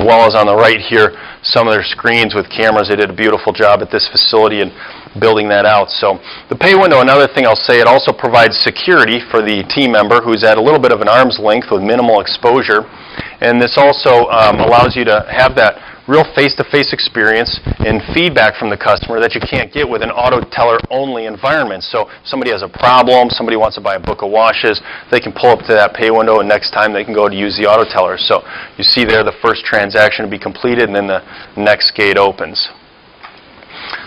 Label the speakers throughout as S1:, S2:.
S1: well as on the right here, some of their screens with cameras. They did a beautiful job at this facility and building that out. So the pay window, another thing I'll say, it also provides security for the team member who's at a little bit of an arm's length with minimal exposure. And this also allows you to have that real face-to-face experience and feedback from the customer that you can't get with an auto teller only environment. So if somebody has a problem, somebody wants to buy a book of washes, they can pull up to that pay window and next time they can go to use the auto teller. So you see there the first transaction to be completed and then the next gate opens.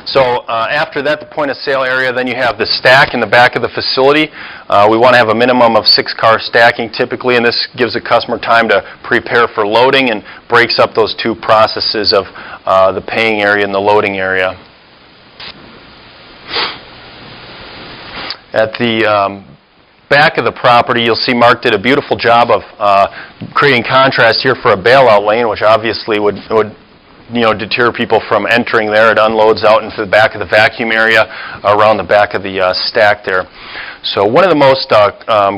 S1: So after that, the point of sale area, then you have the stack in the back of the facility. We want to have a minimum of 6 car stacking typically, and this gives the customer time to prepare for loading and breaks up those two processes of the paying area and the loading area. At the back of the property, you'll see Mark did a beautiful job of creating contrast here for a bailout lane, which obviously would deter people from entering there. It unloads out into the back of the vacuum area around the back of the stack there. So one of the most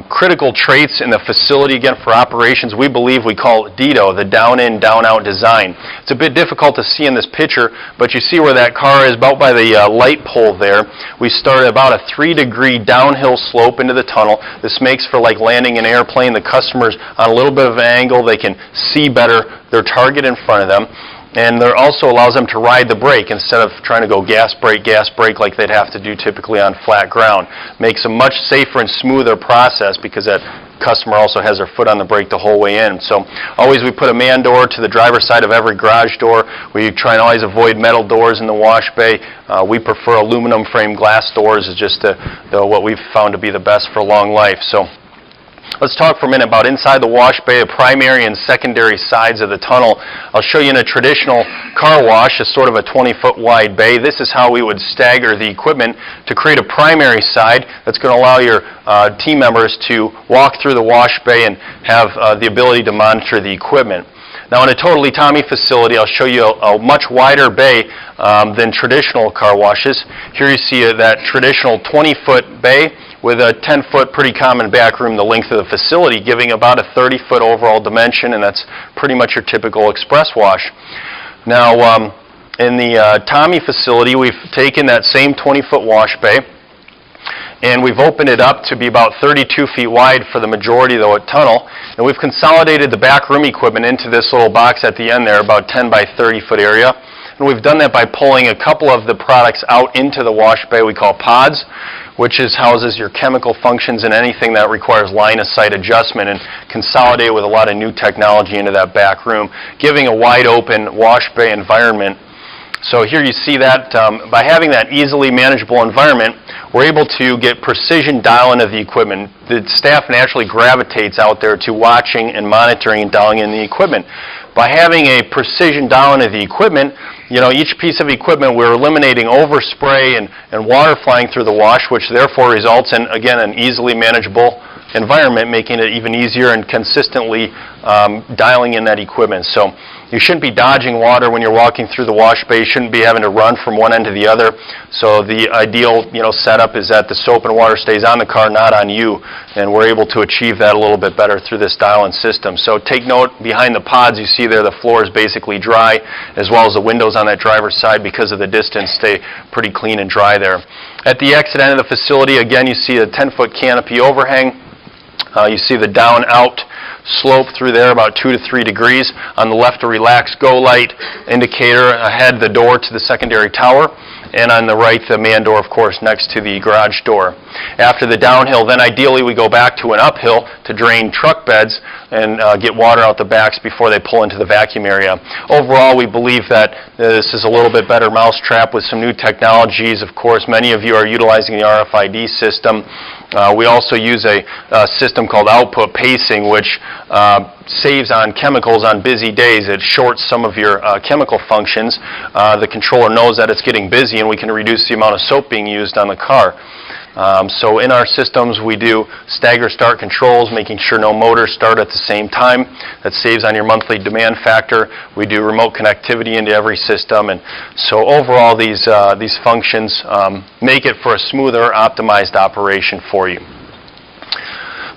S1: critical traits in the facility, again, for operations, we believe we call DIDO, the down-in, down-out design. It's a bit difficult to see in this picture, but you see where that car is, about by the light pole there. We start at about a 3-degree downhill slope into the tunnel. This makes for like landing an airplane. The customer's on a little bit of an angle. They can see better their target in front of them. And there also allows them to ride the brake instead of trying to go gas brake like they'd have to do typically on flat ground. Makes a much safer and smoother process because that customer also has their foot on the brake the whole way in. So always we put a man door to the driver's side of every garage door. We try and always avoid metal doors in the wash bay. We prefer aluminum frame glass doors. Is just what we've found to be the best for long life. So let's talk for a minute about inside the wash bay, the primary and secondary sides of the tunnel. I'll show you in a traditional car wash, a sort of a 20-foot wide bay. This is how we would stagger the equipment to create a primary side that's going to allow your team members to walk through the wash bay and have the ability to monitor the equipment. Now in a totally Tommy facility, I'll show you a much wider bay than traditional car washes. Here you see that traditional 20-foot bay with a 10-foot pretty common back room the length of the facility, giving about a 30-foot overall dimension, and that's pretty much your typical express wash. Now in the Tommy facility, we've taken that same 20-foot wash bay and we've opened it up to be about 32 feet wide for the majority of the tunnel, and we've consolidated the back room equipment into this little box at the end there, about 10 by 30 foot area. And we've done that by pulling a couple of the products out into the wash bay we call pods, which houses your chemical functions and anything that requires line of sight adjustment, and consolidate with a lot of new technology into that back room, giving a wide open wash bay environment. So here you see that by having that easily manageable environment, we're able to get precision dialing of the equipment. The staff naturally gravitates out there to watching and monitoring and dialing in the equipment. By having a precision dialing of the equipment, each piece of equipment, we're eliminating overspray and water flying through the wash, which therefore results in, again, an easily manageable environment, making it even easier and consistently dialing in that equipment. So you shouldn't be dodging water when you're walking through the wash bay. You shouldn't be having to run from one end to the other. So the ideal setup is that the soap and water stays on the car, not on you, and we're able to achieve that a little bit better through this dial-in system. So take note, behind the pods you see there, the floor is basically dry, as well as the windows on that driver's side, because of the distance, stay pretty clean and dry there. At the exit end of the facility, again, you see a 10-foot canopy overhang. You see the down-out slope through there, about 2 to 3 degrees. On the left, a relax go light indicator ahead the door to the secondary tower. And on the right, the man door, of course, next to the garage door. After the downhill, then ideally we go back to an uphill to drain truck beds and get water out the backs before they pull into the vacuum area. Overall, we believe that this is a little bit better mousetrap with some new technologies. Of course, many of you are utilizing the RFID system. We also use a system called output pacing, which saves on chemicals on busy days. It shorts some of your chemical functions. The controller knows that it's getting busy, and we can reduce the amount of soap being used on the car. So in our systems, we do stagger start controls, making sure no motors start at the same time. That saves on your monthly demand factor. We do remote connectivity into every system, and so overall these functions make it for a smoother, optimized operation for you.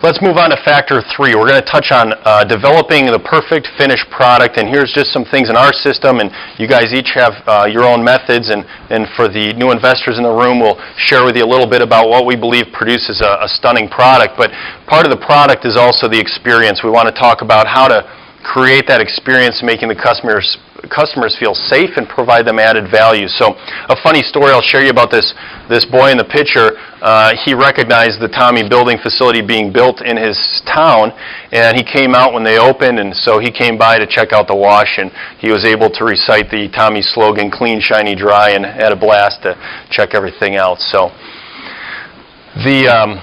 S1: Let's move on to factor 3. We're going to touch on developing the perfect finished product, and here's just some things in our system, and you guys each have your own methods, and for the new investors in the room, we'll share with you a little bit about what we believe produces a stunning product. But part of the product is also the experience. We want to talk about how to create that experience, making the customers feel safe and provide them added value. So a funny story I'll share you about this boy in the picture. He recognized the Tommy building facility being built in his town, and he came out when they opened, and so he came by to check out the wash, and he was able to recite the Tommy slogan, clean, shiny, dry, and had a blast to check everything out. So the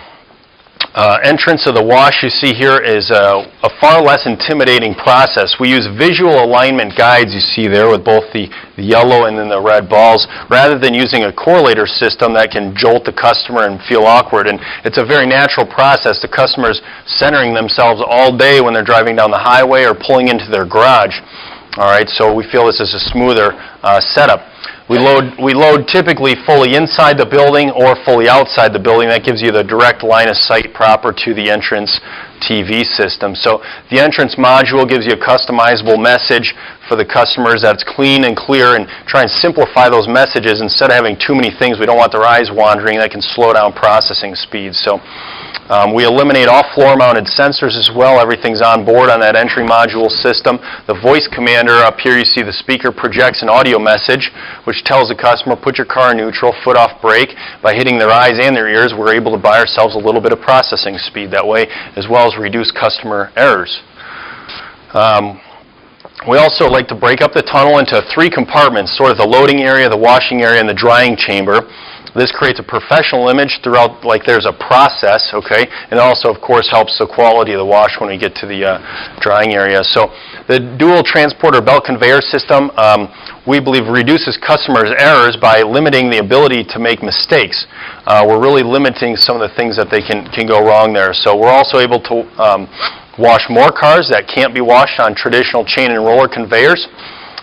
S1: entrance of the wash you see here is a far less intimidating process. We use visual alignment guides you see there with both the yellow and then the red balls, rather than using a correlator system that can jolt the customer and feel awkward. And it's a very natural process. The customer's centering themselves all day when they're driving down the highway or pulling into their garage. All right, so we feel this is a smoother setup. We load typically fully inside the building or fully outside the building. That gives you the direct line of sight proper to the entrance TV system. So the entrance module gives you a customizable message for the customers that's clean and clear, and try and simplify those messages instead of having too many things. We don't want their eyes wandering. That can slow down processing speeds. So we eliminate all floor-mounted sensors as well. Everything's on board on that entry module system. The voice commander up here, you see the speaker projects an audio message which tells the customer, put your car in neutral, foot off brake. By hitting their eyes and their ears, we're able to buy ourselves a little bit of processing speed that way, as well as reduce customer errors. We also like to break up the tunnel into 3 compartments, sort of the loading area, the washing area, and the drying chamber. This creates a professional image throughout, like there's a process, okay? And it also, of course, helps the quality of the wash when we get to the drying area. So the dual transporter belt conveyor system, we believe reduces customers' errors by limiting the ability to make mistakes. We're really limiting some of the things that they can go wrong there. So we're also able to wash more cars that can't be washed on traditional chain and roller conveyors.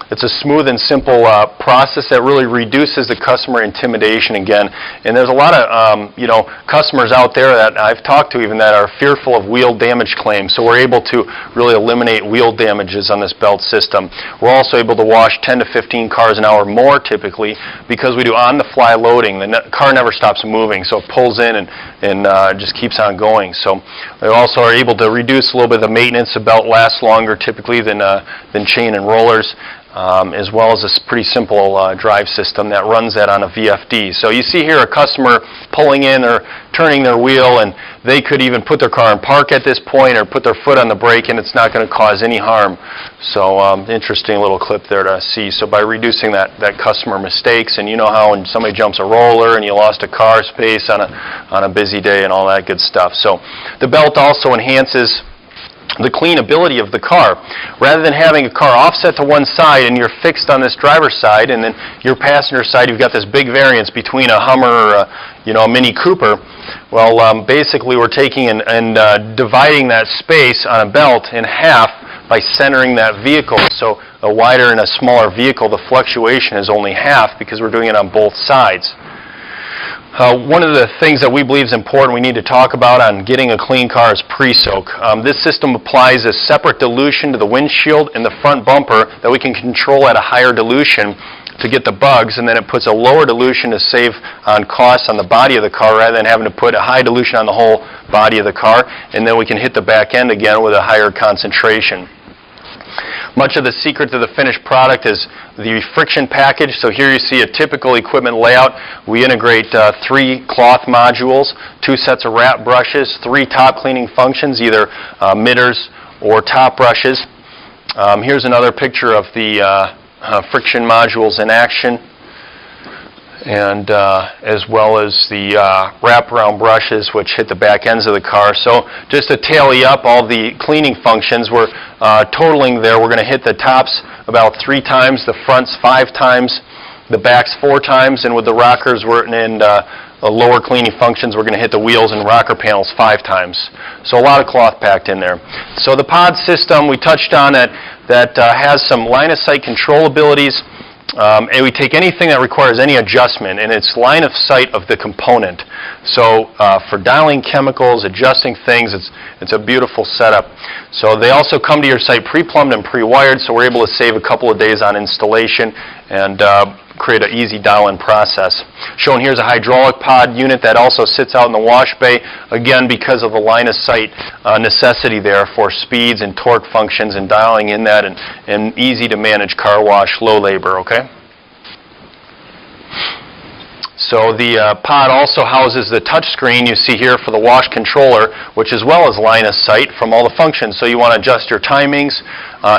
S1: It's a smooth and simple process that really reduces the customer intimidation again. And there's a lot of customers out there that I've talked to even that are fearful of wheel damage claims. So we're able to really eliminate wheel damages on this belt system. We're also able to wash 10 to 15 cars an hour more typically, because we do on-the-fly loading. The car never stops moving, so it pulls in and just keeps on going. So we also are able to reduce a little bit of the maintenance. The belt lasts longer typically than chain and rollers. As well as this pretty simple drive system that runs that on a VFD. So you see here a customer pulling in or turning their wheel, and they could even put their car in park at this point or put their foot on the brake, and it's not going to cause any harm. So interesting little clip there to see. So by reducing that customer mistakes, and you know how when somebody jumps a roller and you lost a car space on a busy day and all that good stuff. So the belt also enhances the cleanability of the car. Rather than having a car offset to one side and you're fixed on this driver's side, and then your passenger side you've got this big variance between a Hummer or a Mini Cooper, well basically we're taking and dividing that space on a belt in half by centering that vehicle. So a wider and a smaller vehicle, the fluctuation is only half because we're doing it on both sides. One of the things that we believe is important we need to talk about on getting a clean car is pre-soak. This system applies a separate dilution to the windshield and the front bumper that we can control at a higher dilution to get the bugs, and then it puts a lower dilution to save on costs on the body of the car rather than having to put a high dilution on the whole body of the car, and then we can hit the back end again with a higher concentration. Much of the secret to the finished product is the friction package. So here you see a typical equipment layout. We integrate 3 cloth modules, 2 sets of wrap brushes, 3 top cleaning functions, either mitters or top brushes. Here's another picture of the friction modules in action, and as well as the wraparound brushes which hit the back ends of the car. So just to tally up all the cleaning functions, we're totaling there. We're going to hit the tops about 3 times, the fronts 5 times, the backs 4 times, and with the rockers and lower cleaning functions, we're going to hit the wheels and rocker panels 5 times. So a lot of cloth packed in there. So the pod system we touched on that has some line of sight control abilities. And we take anything that requires any adjustment, and it's line of sight of the component. So for dialing chemicals, adjusting things, it's a beautiful setup. So they also come to your site pre-plumbed and pre-wired, so we're able to save a couple of days on installation and create an easy dial-in process. Shown here is a hydraulic pod unit that also sits out in the wash bay, again because of the line of sight necessity there for speeds and torque functions and dialing in that, and easy to manage car wash, low labor, okay? So the pod also houses the touch screen you see here for the wash controller, which as well as line of sight from all the functions. So you want to adjust your timings,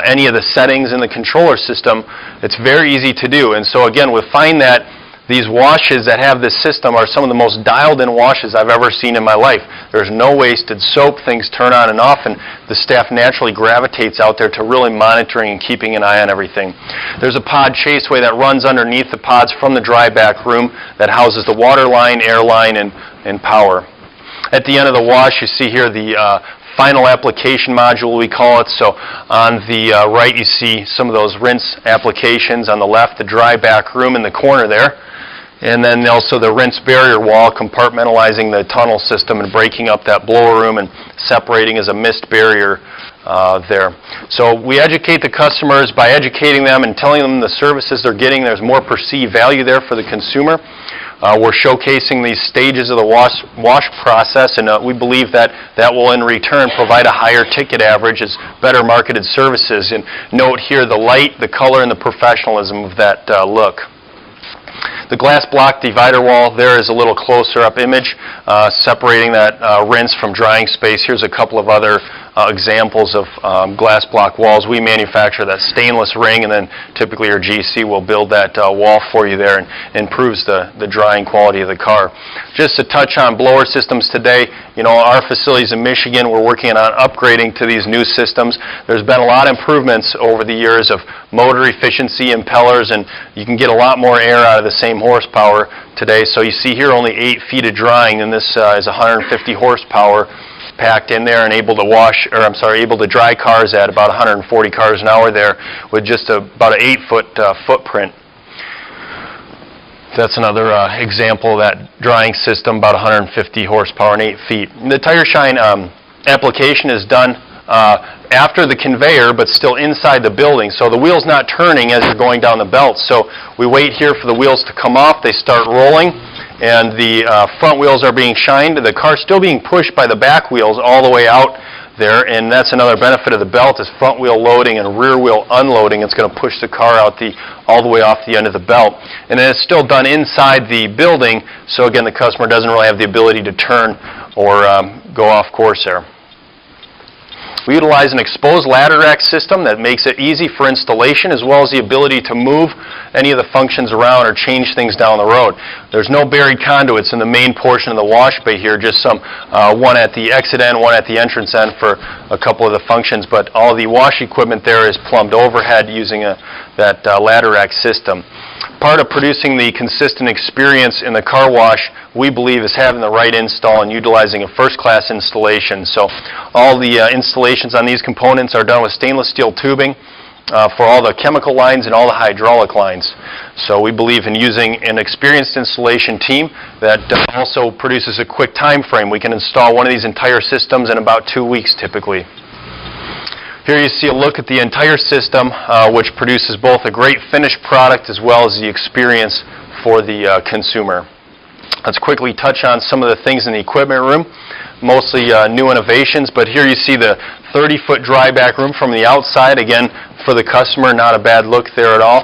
S1: any of the settings in the controller system. It's very easy to do. And so again, we find that these washes that have this system are some of the most dialed-in washes I've ever seen in my life. There's no wasted soap, things turn on and off, and the staff naturally gravitates out there to really monitoring and keeping an eye on everything. There's a pod chaseway that runs underneath the pods from the dry back room that houses the water line, air line, and power. At the end of the wash, you see here the final application module, we call it. So on the right, you see some of those rinse applications. On the left, the dry back room in the corner there. And then also the rinse barrier wall, compartmentalizing the tunnel system and breaking up that blower room and separating as a mist barrier there. So we educate the customers by educating them and telling them the services they're getting. There's more perceived value there for the consumer. We're showcasing these stages of the wash process, and we believe that that will in return provide a higher ticket average as better marketed services. And note here the light, the color, and the professionalism of that look. The glass block divider wall there is a little closer up image, separating that rinse from drying space. Here's a couple of other examples of glass block walls. We manufacture that stainless ring, and then typically your GC will build that wall for you there and improves the drying quality of the car. Just to touch on blower systems today, you know, our facilities in Michigan, we're working on upgrading to these new systems. There's been a lot of improvements over the years of motor efficiency, impellers, and you can get a lot more air out of the same horsepower today. So you see here only 8 feet of drying, and this is 150 horsepower packed in there and able to dry cars at about 140 cars an hour there with just about an 8-foot footprint. That's another example of that drying system, about 150 horsepower and 8 feet. The tire shine application is done after the conveyor, but still inside the building. So the wheel's not turning as you're going down the belt. So we wait here for the wheels to come off. They start rolling, and the front wheels are being shined. The car's still being pushed by the back wheels all the way out there, and that's another benefit of the belt is front wheel loading and rear wheel unloading. It's going to push the car out all the way off the end of the belt. And then it's still done inside the building, so again the customer doesn't really have the ability to turn or go off course there. We utilize an exposed ladder rack system that makes it easy for installation, as well as the ability to move any of the functions around or change things down the road. There's no buried conduits in the main portion of the wash bay here, just some one at the exit end, one at the entrance end for a couple of the functions, but all the wash equipment there is plumbed overhead using that ladder rack system. Part of producing the consistent experience in the car wash, we believe, is having the right install and utilizing a first-class installation. So all the installations on these components are done with stainless steel tubing for all the chemical lines and all the hydraulic lines. So we believe in using an experienced installation team that also produces a quick time frame. We can install one of these entire systems in about 2 weeks typically. Here you see a look at the entire system, which produces both a great finished product as well as the experience for the consumer. Let's quickly touch on some of the things in the equipment room, mostly new innovations, but here you see the 30-foot dry back room from the outside. Again, for the customer, not a bad look there at all.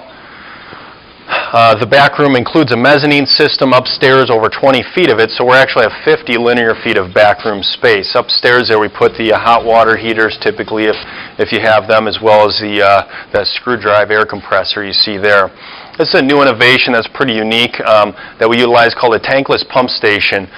S1: The back room includes a mezzanine system upstairs, over 20 feet of it, so we actually have 50 linear feet of back room space. Upstairs there we put the hot water heaters, typically if you have them, as well as that screw drive air compressor you see there. This is a new innovation that's pretty unique that we utilize called a tankless pump station.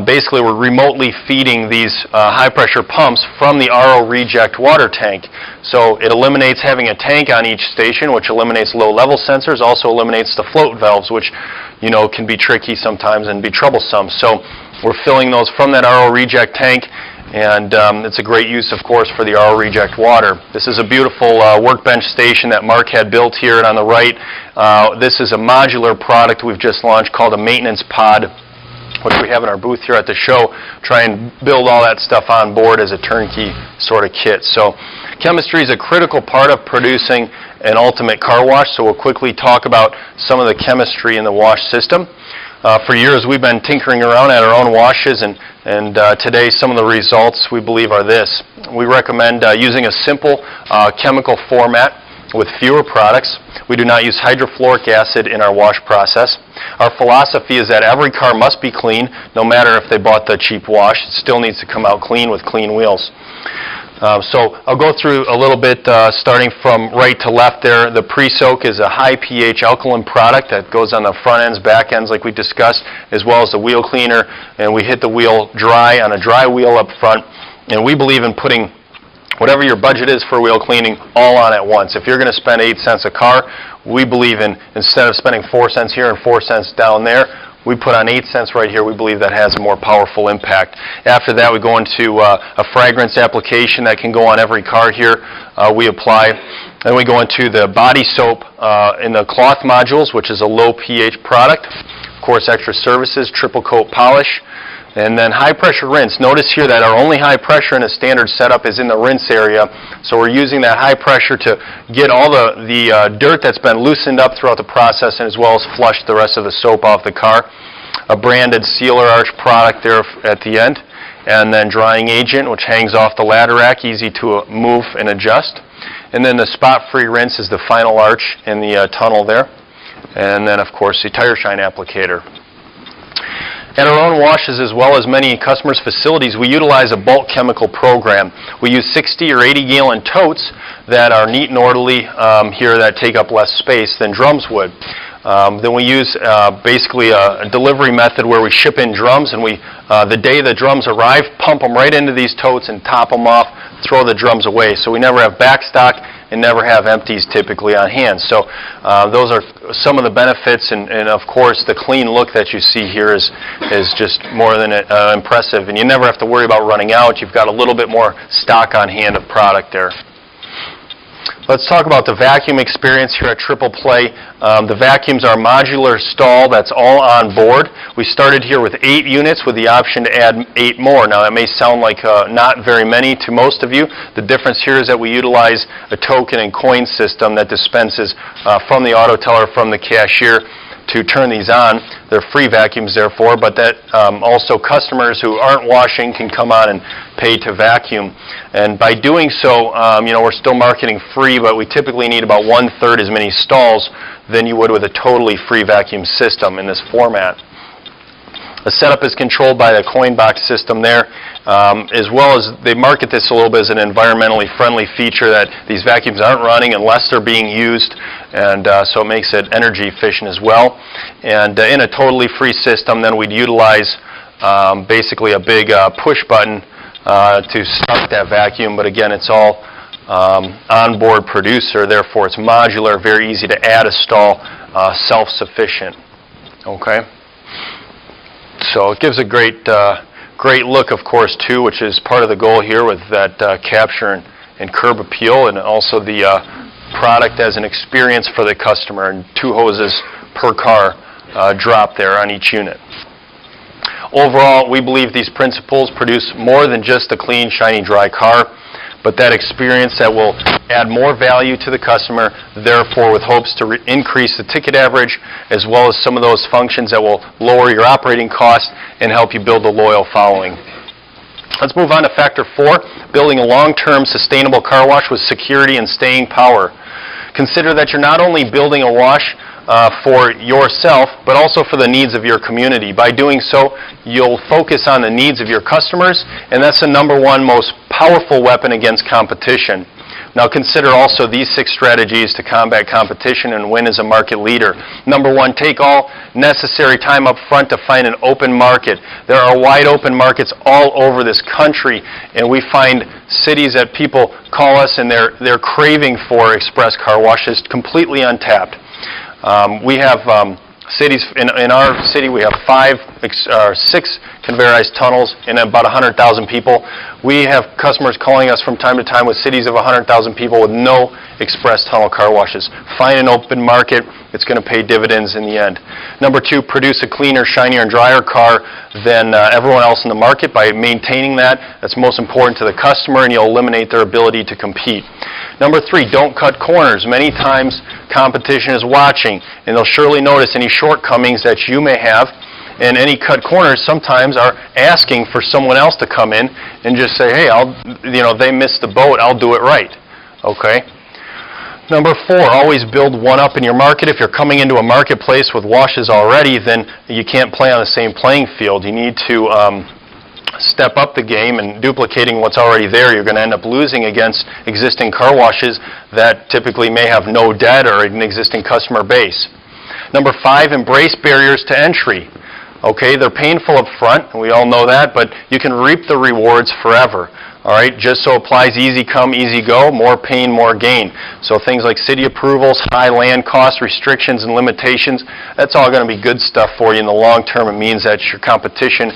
S1: Basically, we're remotely feeding these high-pressure pumps from the RO reject water tank. So it eliminates having a tank on each station, which eliminates low-level sensors, also eliminates the float valves, which, you know, can be tricky sometimes and be troublesome. So We're filling those from that RO reject tank, and it's a great use, of course, for the RO reject water. This is a beautiful workbench station that Mark had built here, and on the right, this is a modular product we've just launched called a maintenance pod, which we have in our booth here at the show. Try and build all that stuff on board as a turnkey sort of kit. So chemistry is a critical part of producing an ultimate car wash, so we'll quickly talk about some of the chemistry in the wash system. For years we've been tinkering around at our own washes, and today some of the results we believe are this. We recommend using a simple chemical format with fewer products. We do not use hydrofluoric acid in our wash process. Our philosophy is that every car must be clean, no matter if they bought the cheap wash. It still needs to come out clean with clean wheels. So I'll go through a little bit starting from right to left there. The pre-soak is a high pH alkaline product that goes on the front ends, back ends like we discussed, as well as the wheel cleaner, and we hit the wheel dry on a dry wheel up front, and we believe in putting whatever your budget is for wheel cleaning all on at once. If you're going to spend 8 cents a car, we believe in, instead of spending 4 cents here and 4 cents down there, we put on 8 cents right here. We believe that has a more powerful impact. After that, we go into a fragrance application that can go on every car here. We apply. Then we go into the body soap in the cloth modules, which is a low pH product. Of course, extra services, triple coat polish. And then high pressure rinse. Notice here that our only high pressure in a standard setup is in the rinse area. So we're using that high pressure to get all the dirt that's been loosened up throughout the process, and as well as flush the rest of the soap off the car. A branded sealer arch product there at the end. And then drying agent, which hangs off the ladder rack, easy to move and adjust. And then the spot-free rinse is the final arch in the tunnel there. And then, of course, the tire shine applicator. At our own washes, as well as many customers' facilities, we utilize a bulk chemical program. We use 60 or 80 gallon totes that are neat and orderly here that take up less space than drums would. Then we use basically a delivery method where we ship in drums, and the day the drums arrive, pump them right into these totes and top them off, throw the drums away. So we never have back stock and never have empties typically on hand. So those are some of the benefits, and of course the clean look that you see here is just more than impressive, and you never have to worry about running out. You've got a little bit more stock on hand of product there. Let's talk about the vacuum experience here at Triple Play. The vacuums are modular stall that's all on board. We started here with 8 units with the option to add 8 more. Now that may sound like not very many to most of you. The difference here is that we utilize a token and coin system that dispenses from the auto teller, from the cashier, to turn these on. They're free vacuums therefore, but that also customers who aren't washing can come on and pay to vacuum. And by doing so, we're still marketing free, but we typically need about 1/3 as many stalls than you would with a totally free vacuum system in this format. The setup is controlled by the coin box system there, as well as they market this a little bit as an environmentally friendly feature, that these vacuums aren't running unless they're being used, and so it makes it energy efficient as well. And in a totally free system, then we'd utilize basically a big push button to start that vacuum, but again, it's all onboard producer, therefore it's modular, very easy to add a stall, self-sufficient. Okay. So it gives a great look, of course, too, which is part of the goal here with that capture and curb appeal, and also the product as an experience for the customer, and 2 hoses per car drop there on each unit. Overall, we believe these principles produce more than just a clean, shiny, dry car, but that experience that will add more value to the customer, therefore with hopes to increase the ticket average, as well as some of those functions that will lower your operating costs and help you build a loyal following. Let's move on to factor 4, building a long-term sustainable car wash with security and staying power. Consider that you're not only building a wash for yourself, but also for the needs of your community. By doing so, you'll focus on the needs of your customers, and that's the #1 most powerful weapon against competition. Now consider also these 6 strategies to combat competition and win as a market leader. #1, take all necessary time up front to find an open market. There are wide open markets all over this country, and we find cities that people call us and they're craving for express car washes, completely untapped. We have Cities in our city, we have 6 conveyorized tunnels and about 100,000 people. We have customers calling us from time to time with cities of 100,000 people with no express tunnel car washes. Find an open market. It's going to pay dividends in the end. Number 2, produce a cleaner, shinier, and drier car than everyone else in the market by maintaining that. That's most important to the customer, and you'll eliminate their ability to compete. Number 3, don't cut corners. Many times competition is watching, and they'll surely notice any shortcomings that you may have. And any cut corners sometimes are asking for someone else to come in and just say, hey, they missed the boat, I'll do it right. Okay? Number 4, always build one up in your market. If you're coming into a marketplace with washes already, then you can't play on the same playing field. You need to step up the game, and duplicating what's already there, you're going to end up losing against existing car washes that typically may have no debt or an existing customer base. Number 5, embrace barriers to entry. Okay, they're painful up front, and we all know that, but you can reap the rewards forever. All right, just so applies easy come, easy go, more pain, more gain. So things like city approvals, high land costs, restrictions, and limitations, that's all going to be good stuff for you in the long term. It means that your competition